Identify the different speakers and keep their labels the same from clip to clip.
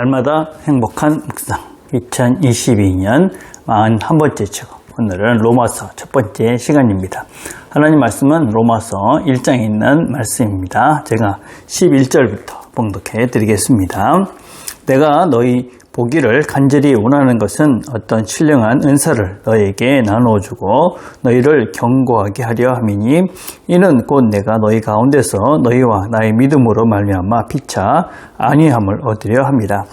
Speaker 1: 날마다 행복한 묵상 2022년 41번째 주, 오늘은 로마서 첫 번째 시간입니다. 하나님 말씀은 로마서 1장에 있는 말씀입니다. 제가 11절부터 봉독해 드리겠습니다. 내가 너희 보기를 간절히 원하는 것은 어떤 신령한 은사를 너희에게 나누어주고 너희를 견고하게 하려 함이니, 이는 곧 내가 너희 가운데서 너희와 나의 믿음으로 말미암아 피차 안위함을 얻으려 함이라.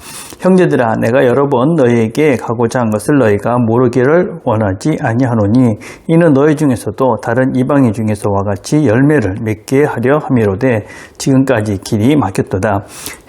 Speaker 1: 형제들아, 내가 여러 번 너희에게 가고자 한 것을 너희가 모르기를 원하지 아니하노니, 이는 너희 중에서도 다른 이방인 중에서와 같이 열매를 맺게 하려 함이로되 지금까지 길이 막혔도다.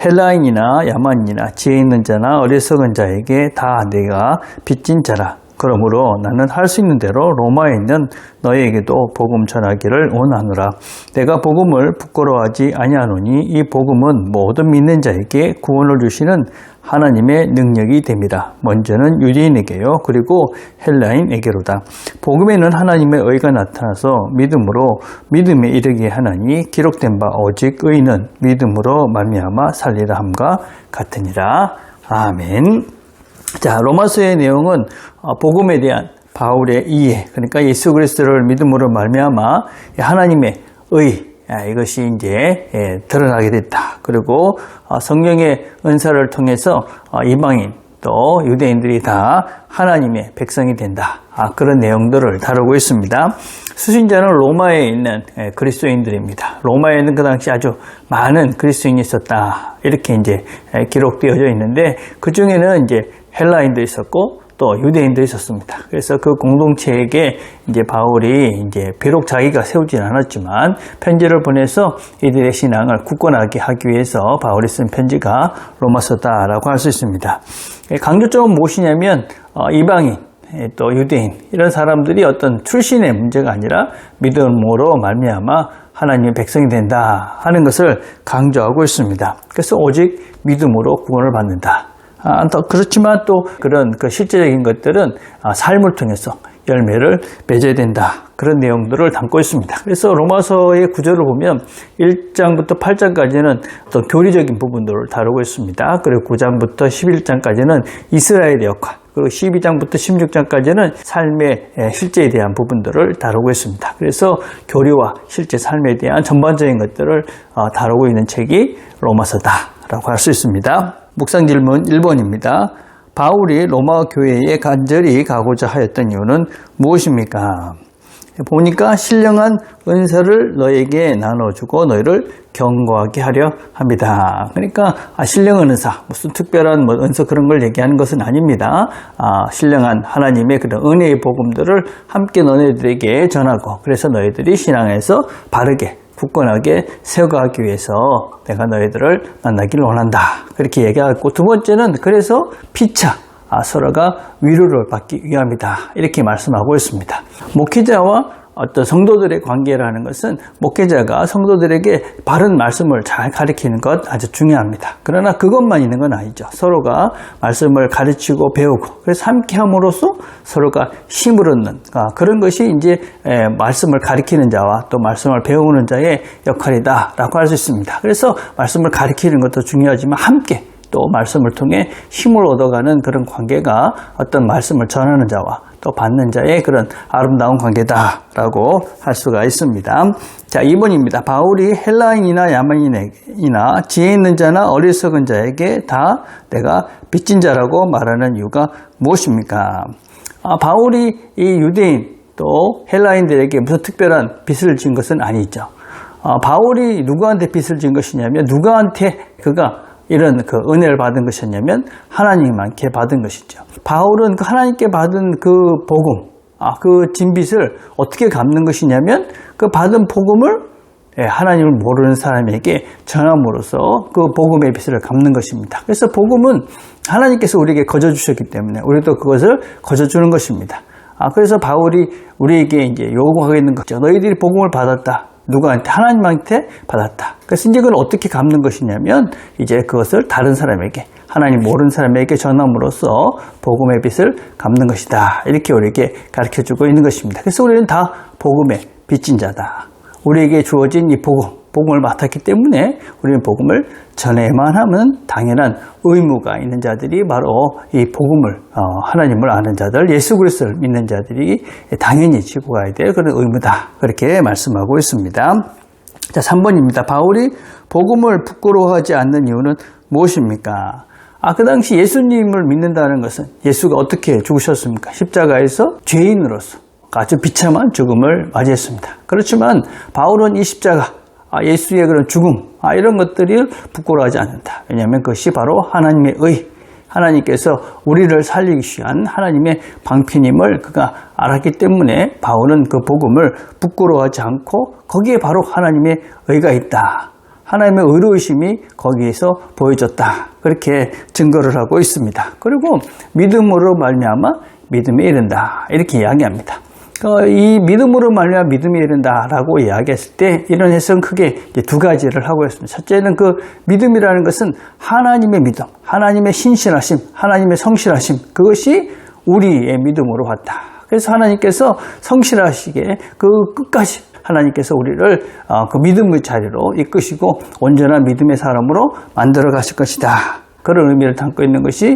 Speaker 1: 헬라인이나 야만인이나 지혜 있는 자나 어리석은 자에게 다 내가 빚진 자라. 그러므로 나는 할 수 있는 대로 로마에 있는 너희에게도 복음 전하기를 원하노라. 내가 복음을 부끄러워하지 아니하노니 이 복음은 모든 믿는 자에게 구원을 주시는 하나님의 능력이 됩니다. 먼저는 유대인에게요, 그리고 헬라인에게로다. 복음에는 하나님의 의가 나타나서 믿음으로 믿음에 이르게 하나니, 기록된 바 오직 의는 믿음으로 말미암아 살리라 함과 같으니라. 아멘. 자, 로마서의 내용은 복음에 대한 바울의 이해, 그러니까 예수 그리스도를 믿음으로 말미암아 하나님의 의, 이것이 이제 드러나게 됐다. 그리고 성령의 은사를 통해서 이방인 또 유대인들이 다 하나님의 백성이 된다. 그런 내용들을 다루고 있습니다. 수신자는 로마에 있는 그리스도인들입니다. 로마에는 그 당시 아주 많은 그리스도인이 있었다. 이렇게 이제 기록되어져 있는데, 그 중에는 이제 헬라인도 있었고 또 유대인도 있었습니다. 그래서 그 공동체에게 이제 바울이 이제 비록 자기가 세우진 않았지만 편지를 보내서 이들의 신앙을 굳건하게 하기 위해서 바울이 쓴 편지가 로마서다라고 할 수 있습니다. 강조점은 무엇이냐면 이방인 또 유대인 이런 사람들이 어떤 출신의 문제가 아니라 믿음으로 말미암아 하나님의 백성이 된다 하는 것을 강조하고 있습니다. 그래서 오직 믿음으로 구원을 받는다. 그렇지만 또 그런 그 실제적인 것들은 삶을 통해서 열매를 맺어야 된다. 그런 내용들을 담고 있습니다. 그래서 로마서의 구절을 보면 1장부터 8장까지는 어떤 교리적인 부분들을 다루고 있습니다. 그리고 9장부터 11장까지는 이스라엘의 역할, 그리고 12장부터 16장까지는 삶의 실제에 대한 부분들을 다루고 있습니다. 그래서 교리와 실제 삶에 대한 전반적인 것들을 다루고 있는 책이 로마서다라고 할 수 있습니다. 묵상 질문 1번입니다. 바울이 로마 교회에 간절히 가고자 하였던 이유는 무엇입니까? 보니까 신령한 은사를 너에게 나눠주고 너희를 견고하게 하려 합니다. 그러니까 신령한 은사, 무슨 특별한 은사 그런 걸 얘기하는 것은 아닙니다. 신령한 하나님의 그런 은혜의 복음들을 함께 너희들에게 전하고, 그래서 너희들이 신앙에서 바르게 굳건하게 세워가기 위해서 내가 너희들을 만나기를 원한다. 그렇게 얘기하고, 두 번째는 그래서 피차 서로가 위로를 받기 위함이다. 이렇게 말씀하고 있습니다. 목회자와 어떤 성도들의 관계라는 것은 목회자가 성도들에게 바른 말씀을 잘 가르치는 것 아주 중요합니다. 그러나 그것만 있는 건 아니죠. 서로가 말씀을 가르치고 배우고, 그래서 함께 함으로써 서로가 힘을 얻는 그런 것이 이제 말씀을 가르치는 자와 또 말씀을 배우는 자의 역할이다라고 할 수 있습니다. 그래서 말씀을 가르치는 것도 중요하지만 함께 또 말씀을 통해 힘을 얻어가는 그런 관계가 어떤 말씀을 전하는 자와 또 받는 자의 그런 아름다운 관계다라고 할 수가 있습니다. 자, 2번입니다. 바울이 헬라인이나 야만인이나 지혜 있는 자나 어리석은 자에게 다 내가 빚진 자라고 말하는 이유가 무엇입니까? 바울이 이 유대인 또 헬라인들에게 무슨 특별한 빚을 진 것은 아니죠. 바울이 누구한테 빚을 진 것이냐면, 누구한테 그가 이런 그 은혜를 받은 것이었냐면 하나님께 받은 것이죠. 바울은 그 하나님께 받은 그 복음, 그 진빚을 어떻게 갚는 것이냐면, 그 받은 복음을 하나님을 모르는 사람에게 전함으로써 그 복음의 빚을 갚는 것입니다. 그래서 복음은 하나님께서 우리에게 거저주셨기 때문에 우리도 그것을 거저주는 것입니다. 그래서 바울이 우리에게 이제 요구하고 있는 거죠. 너희들이 복음을 받았다. 누구한테? 하나님한테 받았다. 그래서 이제 그걸 어떻게 갚는 것이냐면, 이제 그것을 다른 사람에게, 하나님 모르는 사람에게 전함으로써 복음의 빚을 갚는 것이다. 이렇게 우리에게 가르쳐주고 있는 것입니다. 그래서 우리는 다 복음의 빚진 자다. 우리에게 주어진 이 복음, 복음을 맡았기 때문에 우리는 복음을 전해야만 하면 당연한 의무가 있는 자들이 바로 이 복음을 하나님을 아는 자들, 예수 그리스도를 믿는 자들이 당연히 지고 가야 될 그런 의무다. 그렇게 말씀하고 있습니다. 자, 3번입니다. 바울이 복음을 부끄러워하지 않는 이유는 무엇입니까? 그 당시 예수님을 믿는다는 것은 예수가 어떻게 죽으셨습니까? 십자가에서 죄인으로서 아주 비참한 죽음을 맞이했습니다. 그렇지만 바울은 이 십자가, 예수의 그런 죽음, 이런 것들을 부끄러워하지 않는다. 왜냐하면 그것이 바로 하나님의 의, 하나님께서 우리를 살리기 위한 하나님의 방편임을 그가 알았기 때문에 바울은 그 복음을 부끄러워하지 않고 거기에 바로 하나님의 의가 있다. 하나님의 의로우심이 거기에서 보여졌다. 그렇게 증거를 하고 있습니다. 그리고 믿음으로 말미암아 믿음에 이른다. 이렇게 이야기합니다. 이 믿음으로 말미암아 믿음에 이른다라고 이야기했을 때 이런 해석은 크게 두 가지를 하고 있습니다. 첫째는 그 믿음이라는 것은 하나님의 믿음, 하나님의 신실하심, 하나님의 성실하심, 그것이 우리의 믿음으로 왔다. 그래서 하나님께서 성실하시게 그 끝까지 하나님께서 우리를 그 믿음의 자리로 이끄시고 온전한 믿음의 사람으로 만들어 가실 것이다. 그런 의미를 담고 있는 것이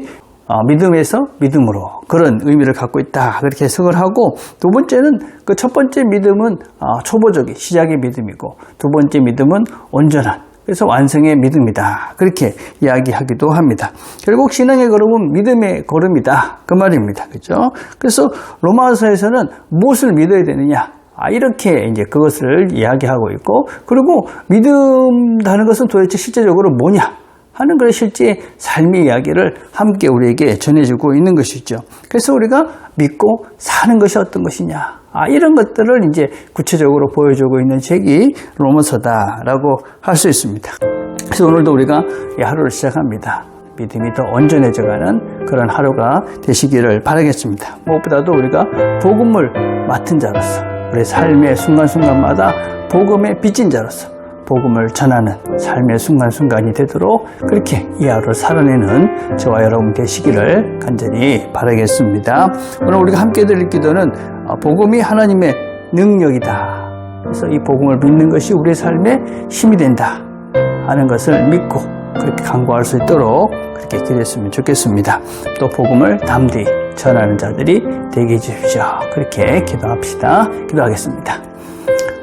Speaker 1: 믿음에서 믿음으로 그런 의미를 갖고 있다. 그렇게 해석을 하고, 두 번째는 그 첫 번째 믿음은 초보적인 시작의 믿음이고, 두 번째 믿음은 온전한, 그래서 완성의 믿음이다. 그렇게 이야기하기도 합니다. 결국 신앙의 걸음은 믿음의 걸음이다. 그 말입니다. 그죠? 그래서 로마서에서는 무엇을 믿어야 되느냐? 이렇게 이제 그것을 이야기하고 있고, 그리고 믿음다는 것은 도대체 실제적으로 뭐냐? 하는 그런 실제 삶의 이야기를 함께 우리에게 전해주고 있는 것이죠. 그래서 우리가 믿고 사는 것이 어떤 것이냐. 이런 것들을 이제 구체적으로 보여주고 있는 책이 로마서다라고 할 수 있습니다. 그래서 오늘도 우리가 이 하루를 시작합니다. 믿음이 더 온전해져가는 그런 하루가 되시기를 바라겠습니다. 무엇보다도 우리가 복음을 맡은 자로서, 우리 삶의 순간순간마다 복음의 빚진 자로서 복음을 전하는 삶의 순간순간이 되도록 그렇게 이 하루를 살아내는 저와 여러분 되시기를 간절히 바라겠습니다. 오늘 우리가 함께 드릴 기도는 복음이 하나님의 능력이다. 그래서 이 복음을 믿는 것이 우리의 삶에 힘이 된다 하는 것을 믿고 그렇게 간구할 수 있도록 그렇게 기도했으면 좋겠습니다. 또 복음을 담대히 전하는 자들이 되게 해주십시오. 그렇게 기도합시다. 기도하겠습니다.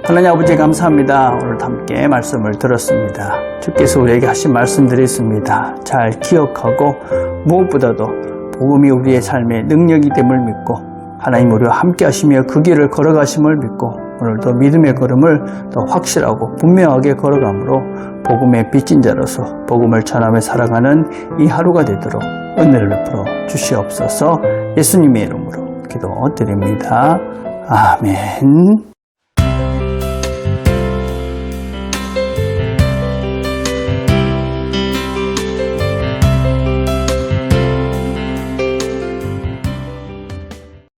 Speaker 1: 하나님 아버지 감사합니다. 오늘도 함께 말씀을 들었습니다. 주께서 우리에게 하신 말씀들이 있습니다. 잘 기억하고 무엇보다도 복음이 우리의 삶의 능력이 됨을 믿고 하나님 우리와 함께 하시며 그 길을 걸어가심을 믿고 오늘도 믿음의 걸음을 더 확실하고 분명하게 걸어가므로 복음의 빚진 자로서 복음을 전하며 살아가는 이 하루가 되도록 은혜를 베풀어 주시옵소서. 예수님의 이름으로 기도드립니다. 아멘.